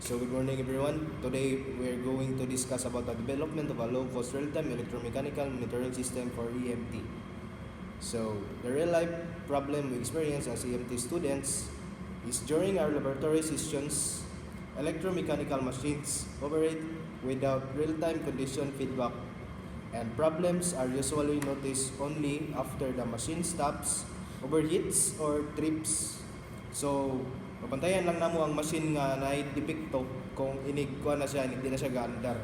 So good morning everyone. Today we're going to discuss about the development of a low-cost real-time electromechanical monitoring system for EMT. So the real-life problem we experience as EMT students is during our laboratory sessions, electromechanical machines operate without real-time condition feedback, and problems are usually noticed only after the machine stops, overheats, or trips. So mabantayan lang namo ang machine nga naay depekto kung inigkuan na siya, hindi na siya gaandar.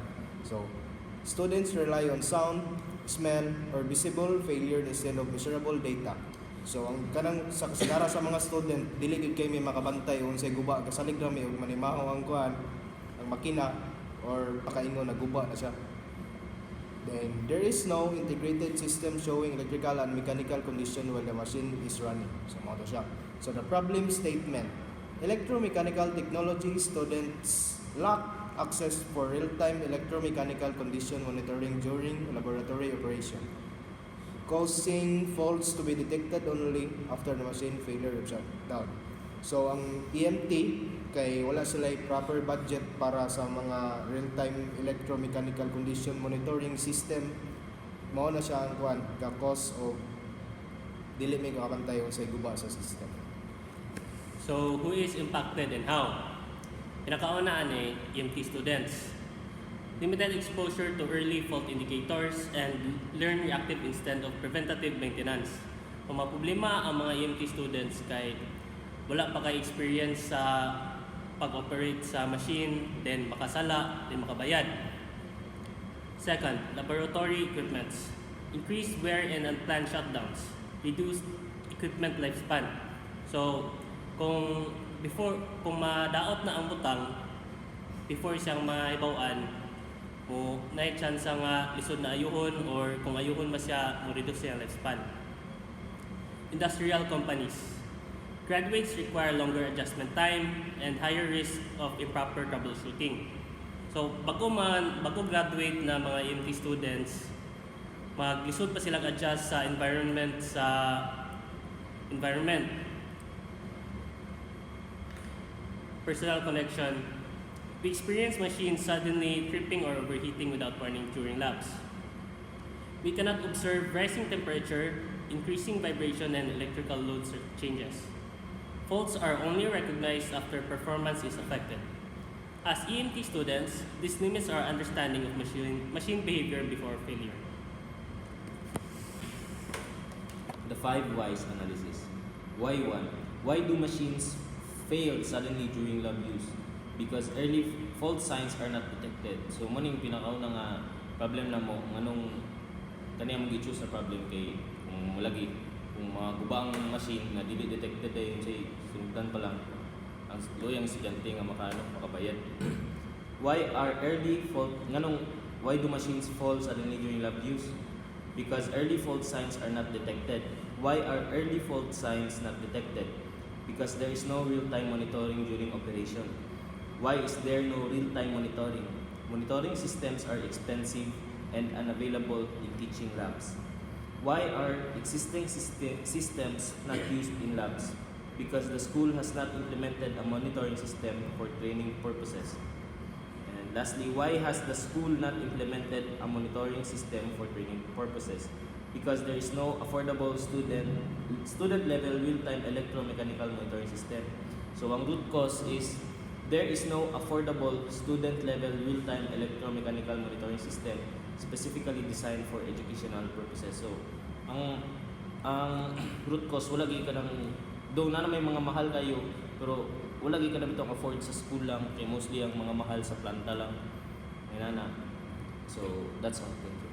So students rely on sound, smell, or visible failure instead of measurable data. So ang kanang sa kasigara sa mga student, dili gid kay may makabantay unsay guba kasalig ra may ug manimaho ang kuan ang makina or pakaingon na guba na siya. Then there is no integrated system showing electrical and mechanical condition while the machine is running. So mo to siya. So the problem statement: electromechanical technology students lack access for real-time electromechanical condition monitoring during laboratory operation, causing faults to be detected only after the machine failure or shutdown. So ang EMT kay wala sila proper budget para sa mga real-time electromechanical condition monitoring system, mao na siya ang kuan ka cause of dili may kakabantay sa guba sa system. So, who is impacted and how? Pinakaunaan EMT students. Limited exposure to early fault indicators and learn reactive instead of preventative maintenance. Kung maproblema ang mga EMT students kay wala pa kay experience sa pag-operate sa machine, then makasala, then makabayad. Second, laboratory equipments. Increased wear and unplanned shutdowns. Reduced equipment lifespan. So, kung madaot na ang butang, before siyang maibawan, mo na chance nga lisod na ayuhon or kung ayuhon ma siya, mo reduce siyang lifespan. Industrial companies. Graduates require longer adjustment time and higher risk of improper troubleshooting. So, bago graduate na mga EMT students, maglisod pa silang adjust sa environment. Personal connection. We experience machines suddenly tripping or overheating without warning during labs. We cannot observe rising temperature, increasing vibration, and electrical load changes. Faults are only recognized after performance is affected. As EMT students, this limits our understanding of machine behavior before failure. The 5 whys analysis. Why 1? Why do machines fail suddenly during lab use? Because early fault signs are not detected. So maning pinakauna nga problem na mo nganong kaniyang mag-choose na problem kay kung malagi kung mga gubang machine na dili detected ay say sundan pa lang ang loyang estudyante nga makabayad. Why do machines fall suddenly during lab use? Because early fault signs are not detected. Why are early fault signs not detected? Because there is no real-time monitoring during operation. Why is there no real-time monitoring? Monitoring systems are expensive and unavailable in teaching labs. Why are existing systems not used in labs? Because the school has not implemented a monitoring system for training purposes. And lastly, why has the school not implemented a monitoring system for training purposes? Because there is no affordable student level real-time electromechanical monitoring system. So ang root cause is there is no affordable student level real-time electromechanical monitoring system specifically designed for educational purposes. So ang root cause wala gyud kanang though na may mga mahal kayo pero wala gyud kada bitong afford sa school lang kay mostly ang mga mahal sa planta lang. Ayun na. So that's all. Thank you.